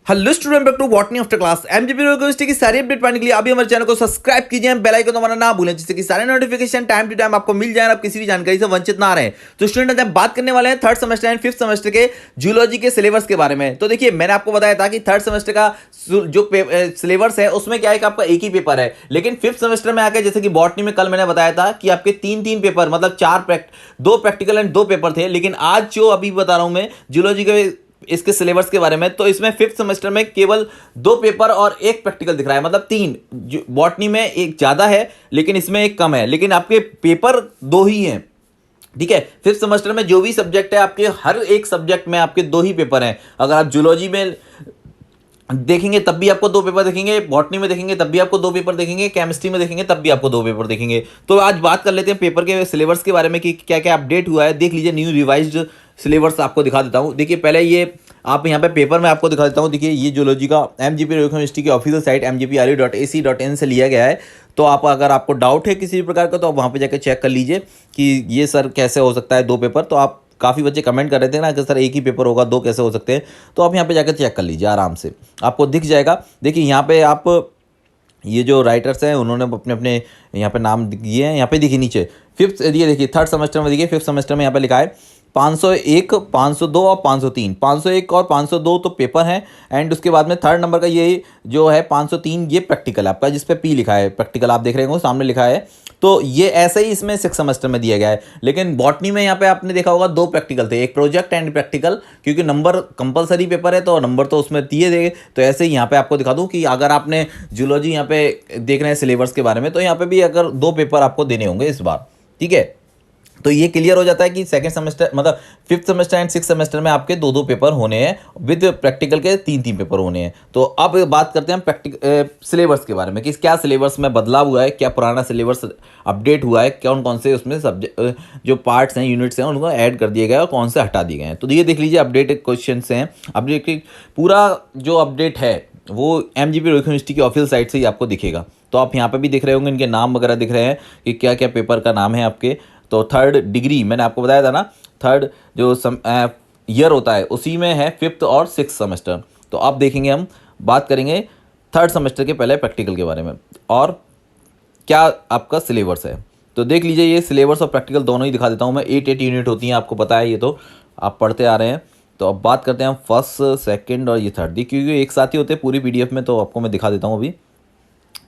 Hello student, back to botany after class. MGP university की सारी update पाने के लिए अभी हमारे चैनल को सब्सक्राइब कीजिए, बेल आइकन दबाना ना भूलें, जिससे कि सारे नोटिफिकेशन टाइम टू टाइम आपको मिल जाए, आप किसी भी जानकारी से वंचित ना रहे। तो स्टूडेंट, आज बात करने वाले हैं third semester and fifth semester के जूलॉजी के सिलेबस के बारे में। तो देखिए, मैंने आपको बताया था कि थर्ड सेमेस्टर का जो सिलेबस है उसमें क्या है कि आपका एक ही पेपर है, लेकिन फिफ्थ सेमेस्टर में आकर जैसे कि बॉटनी में कल मैंने बताया था कि आपके तीन तीन पेपर, मतलब दो प्रैक्टिकल एंड दो पेपर थे, लेकिन आज जो अभी बता रहा हूं मैं जूलॉजी के इसके सिलेबस के बारे में, तो इसमें फिफ्थ सेमेस्टर में केवल दो पेपर और एक प्रैक्टिकल दिख रहा है, मतलब तीन। बॉटनी में एक ज्यादा है लेकिन इसमें एक कम है, लेकिन आपके पेपर दो ही हैं। ठीक है, फिफ्थ सेमेस्टर में जो भी सब्जेक्ट है आपके, हर एक सब्जेक्ट में आपके दो ही पेपर हैं। अगर आप जूलॉजी में देखेंगे तब भी आपको दो पेपर देखेंगे, बॉटनी में देखेंगे तब भी आपको दो पेपर देखेंगे, केमिस्ट्री में देखेंगे तब भी आपको दो पेपर देखेंगे। तो आज बात कर लेते हैं पेपर के सिलेबस के बारे में कि क्या क्या अपडेट हुआ है। देख लीजिए, न्यू रिवाइज्ड सिलेबस आपको दिखा देता हूँ। देखिए, पहले ये आप यहाँ पे पेपर में आपको दिखा देता हूँ। देखिए, ये जूलॉजी का एमजीपी यूनिवर्सिटी की ऑफिशियल साइट mgpru.ac.in से लिया गया है। तो आप, अगर आपको डाउट है किसी भी प्रकार का, तो आप वहाँ पे जाकर चेक कर लीजिए कि ये सर कैसे हो सकता है दो पेपर। तो आप काफ़ी बच्चे कमेंट कर रहे थे ना कि सर एक ही पेपर होगा, दो कैसे हो सकते हैं। तो आप यहाँ पे जाकर चेक कर लीजिए, आराम से आपको दिख जाएगा। देखिए, यहाँ पे आप ये जो राइटर्स हैं उन्होंने अपने अपने यहाँ पे नाम दिए हैं। यहाँ पे देखिए नीचे फिफ्थ, ये देखिए थर्ड सेमेस्टर में, देखिए फिफ्थ सेमेस्टर में यहाँ पे लिखा है 501, 502 और 503। 501 और 502 तो पेपर हैं, एंड उसके बाद में थर्ड नंबर का ये जो है 503, ये प्रैक्टिकल आपका, जिस पे पी लिखा है, प्रैक्टिकल आप देख रहे होंगे सामने लिखा है। तो ये ऐसे ही इसमें सिक्स सेमेस्टर में दिया गया है। लेकिन बॉटनी में यहाँ पे आपने देखा होगा दो प्रैक्टिकल थे, एक प्रोजेक्ट एंड प्रैक्टिकल, क्योंकि नंबर कंपलसरी पेपर है तो नंबर तो उसमें दिए गए। तो ऐसे ही यहाँ पे आपको दिखा दूँ कि अगर आपने जूलॉजी यहाँ पे देख रहे हैं सिलेबस के बारे में, तो यहाँ पे भी अगर दो पेपर आपको देने होंगे इस बार। ठीक है, तो ये क्लियर हो जाता है कि सेकंड सेमेस्टर, मतलब fifth semester and six semester में आपके दो दो पेपर होने हैं, विद प्रैक्टिकल के तीन तीन पेपर होने हैं। तो अब बात करते हैं सिलेबस के बारे में कि क्या सिलेबस में बदलाव हुआ है, क्या पुराना सिलेबस अपडेट हुआ है, कौन कौन से उसमें सब्जेक्ट जो पार्ट्स हैं, यूनिट्स हैं, उनको ऐड कर दिए गए और कौन से हटा दिए गए हैं। तो ये देख लीजिए, अपडेटेड क्वेश्चन हैं। अपडेट पूरा जो अपडेट है वो एमजीपी यूनिवर्सिटी की ऑफिशियल साइट से ही आपको दिखेगा। तो आप यहाँ पे भी दिख रहे होंगे, इनके नाम वगैरह दिख रहे हैं कि क्या क्या पेपर का नाम है आपके। तो थर्ड डिग्री मैंने आपको बताया था ना, थर्ड जो ईयर होता है उसी में है फिफ्थ और सिक्स सेमेस्टर। तो अब देखेंगे, हम बात करेंगे थर्ड सेमेस्टर के पहले प्रैक्टिकल के बारे में और क्या आपका सिलेबस है। तो देख लीजिए, ये सिलेबस और प्रैक्टिकल दोनों ही दिखा देता हूँ मैं। 8 यूनिट होती हैं, आपको पता है, ये तो आप पढ़ते आ रहे हैं। तो अब बात करते हैं हम फर्स्ट, सेकेंड और ये थर्ड, क्योंकि एक साथ ही होते हैं पूरी पीडीएफ में। तो आपको मैं दिखा देता हूँ अभी।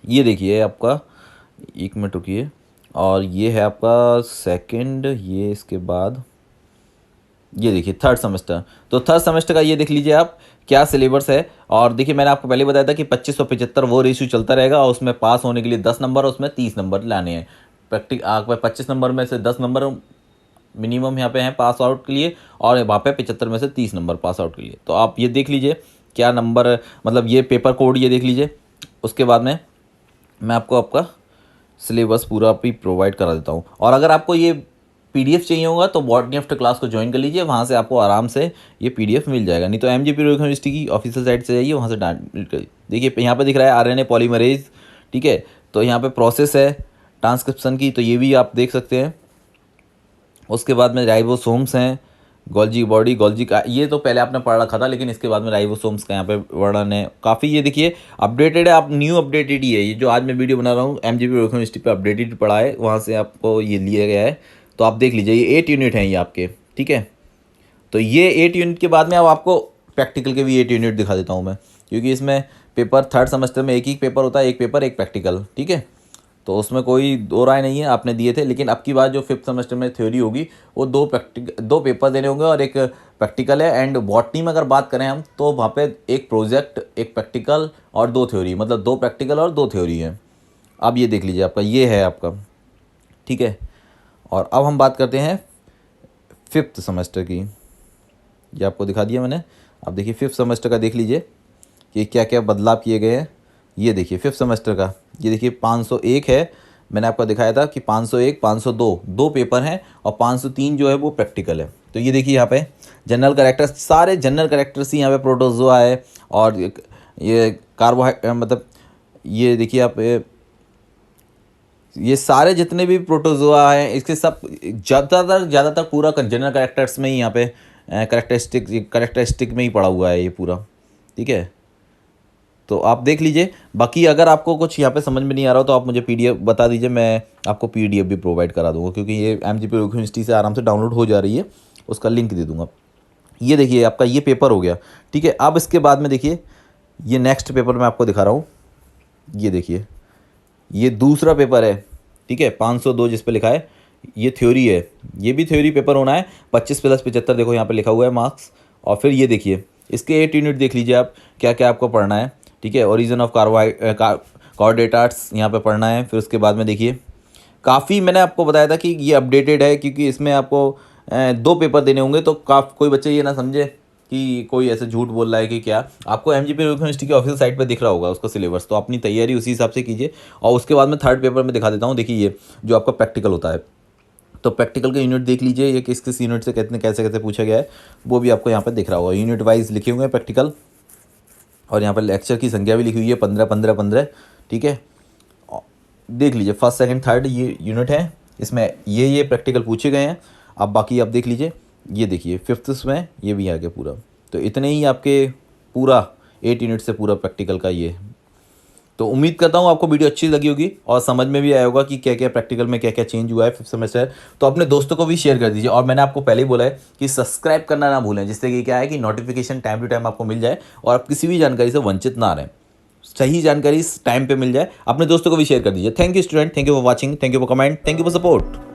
ये देखिए आपका, एक मिनट रुकिए, और ये है आपका सेकंड, ये इसके बाद ये देखिए थर्ड सेमेस्टर। तो थर्ड सेमेस्टर का ये देख लीजिए आप क्या सिलेबस है। और देखिए, मैंने आपको पहले बताया था कि 25-75 वो रेशियो चलता रहेगा, और उसमें पास होने के लिए 10 नंबर और उसमें 30 नंबर लाने हैं। आपके 25 नंबर में से 10 नंबर मिनिमम यहाँ पे हैं पास आउट के लिए, और वहाँ पे 75 में से 30 नंबर पास आउट के लिए। तो आप ये देख लीजिए क्या नंबर, मतलब ये पेपर कोड ये देख लीजिए। उसके बाद में मैं आपको आपका सिलेबस पूरा भी प्रोवाइड करा देता हूँ। और अगर आपको ये पीडीएफ चाहिए होगा तो बॉटनी आफ्टर क्लास को ज्वाइन कर लीजिए, वहाँ से आपको आराम से ये पीडीएफ मिल जाएगा। नहीं तो एमजीपी यूनिवर्सिटी की ऑफिशियल साइट से जाइए, वहाँ से डाउनलोड करिए। देखिए, यहाँ पे दिख रहा है आरएनए पॉलीमरेज। ठीक है, तो यहाँ पे प्रोसेस है ट्रांसक्रिप्शन की, तो ये भी आप देख सकते हैं। उसके बाद में राइबोसोम्स हैं, गोल्जी बॉडी, गोल्जी का ये तो पहले आपने पढ़ रखा था, लेकिन इसके बाद में राइबोसोम्स का यहाँ पे वर्णन है काफ़ी। ये देखिए अपडेटेड है, आप न्यू अपडेटेड ही है। ये जो आज मैं वीडियो बना रहा हूँ एमजीपी यूनिवर्सिटी पे अपडेटेड पढ़ा है, वहाँ से आपको ये लिया गया है। तो आप देख लीजिए, ये 8 यूनिट हैं ये आपके। ठीक है, तो ये 8 यूनिट के बाद में अब आपको प्रैक्टिकल के भी 8 यूनिट दिखा देता हूँ मैं, क्योंकि इसमें पेपर थर्ड सेमेस्टर में एक ही पेपर होता है, एक पेपर एक प्रैक्टिकल। ठीक है, तो उसमें कोई दो राय नहीं है, आपने दिए थे। लेकिन अब की बार जो फिफ्थ सेमेस्टर में थ्योरी होगी वो दो पेपर देने होंगे और एक प्रैक्टिकल है। एंड बॉटनी में अगर बात करें हम, तो वहाँ पे एक प्रोजेक्ट, एक प्रैक्टिकल और दो थ्योरी, मतलब दो प्रैक्टिकल और दो थ्योरी है। अब ये देख लीजिए, आपका ये है आपका। ठीक है, और अब हम बात करते हैं फिफ्थ सेमेस्टर की। ये आपको दिखा दिया मैंने। अब देखिए फिफ्थ सेमेस्टर का देख लीजिए कि क्या क्या बदलाव किए गए हैं। ये देखिए फिफ्थ सेमेस्टर का, ये देखिए 501 है, मैंने आपको दिखाया था कि 501, 502 दो पेपर हैं, और 503 जो है वो प्रैक्टिकल है। तो ये देखिए यहाँ पे जनरल करेक्टर्स, सारे जनरल करेक्टर्स ही यहाँ पे प्रोटोजोआ है, और ये मतलब ये देखिए आप, ये सारे जितने भी प्रोटोजोआ हैं इसके सब ज़्यादातर पूरा जनरल करेक्टर्स में ही यहाँ पे करेक्टरिस्टिक में ही पड़ा हुआ है ये पूरा। ठीक है, तो आप देख लीजिए। बाकी अगर आपको कुछ यहाँ पे समझ में नहीं आ रहा हो तो आप मुझे पीडीएफ बता दीजिए, मैं आपको पीडीएफ भी प्रोवाइड करा दूंगा, क्योंकि ये एमजीपी यूनिवर्सिटी से आराम से डाउनलोड हो जा रही है, उसका लिंक दे दूंगा। ये देखिए आपका ये पेपर हो गया, ठीक है। अब इसके बाद में देखिए ये नेक्स्ट पेपर मैं आपको दिखा रहा हूँ। ये देखिए ये दूसरा पेपर है, ठीक है, 502 जिस पे लिखा है ये थ्योरी है। ये भी थ्योरी पेपर होना है, 25 + 75 देखो यहाँ पे लिखा हुआ है मार्क्स। और फिर ये देखिए इसके 8 यूनिट देख लीजिए आप, क्या क्या आपको पढ़ना है, ठीक है। ओरिजिन ऑफ कार्बोहाइड्रेट्स यहाँ पे पढ़ना है। फिर उसके बाद में देखिए काफ़ी मैंने आपको बताया था कि ये अपडेटेड है, क्योंकि इसमें आपको 2 पेपर देने होंगे, तो कोई बच्चे ये ना समझे कि कोई ऐसे झूठ बोल रहा है कि क्या। आपको एमजीपी यूनिवर्सिटी की ऑफिशियल साइट पे दिख रहा होगा उसका सिलेबस, तो अपनी तैयारी उसी हिसाब से कीजिए। और उसके बाद में थर्ड पेपर में दिखा देता हूँ। देखिए ये जो आपका प्रैक्टिकल होता है, तो प्रैक्टिकल के यूनिट देख लीजिए, ये किस किस यूनिट से कितने कैसे कैसे पूछा गया है वो भी आपको यहाँ पर दिख रहा होगा। यूनिट वाइज लिखे हुए हैं प्रैक्टिकल, और यहाँ पर लेक्चर की संख्या भी लिखी हुई है 15 15 15, ठीक है। देख लीजिए फर्स्ट सेकंड थर्ड ये यूनिट है, इसमें ये प्रैक्टिकल पूछे गए हैं। अब बाकी आप देख लीजिए, ये देखिए फिफ्थ में ये भी आ गया पूरा। तो इतने ही आपके पूरा 8 यूनिट से पूरा प्रैक्टिकल का ये। तो उम्मीद करता हूँ आपको वीडियो अच्छी लगी होगी और समझ में भी आया होगा कि क्या क्या प्रैक्टिकल में क्या क्या चेंज हुआ है 5th सेमेस्टर। तो अपने दोस्तों को भी शेयर कर दीजिए। और मैंने आपको पहले ही बोला है कि सब्सक्राइब करना ना भूलें, जिससे कि क्या है कि नोटिफिकेशन टाइम टू टाइम आपको मिल जाए और आप किसी भी जानकारी से वंचित ना रहें। सही जानकारी इस टाइम पे मिल जाए। अपने दोस्तों को भी शेयर कर दीजिए। Thank you student, thank you for watching, thank you for comment, thank you for support.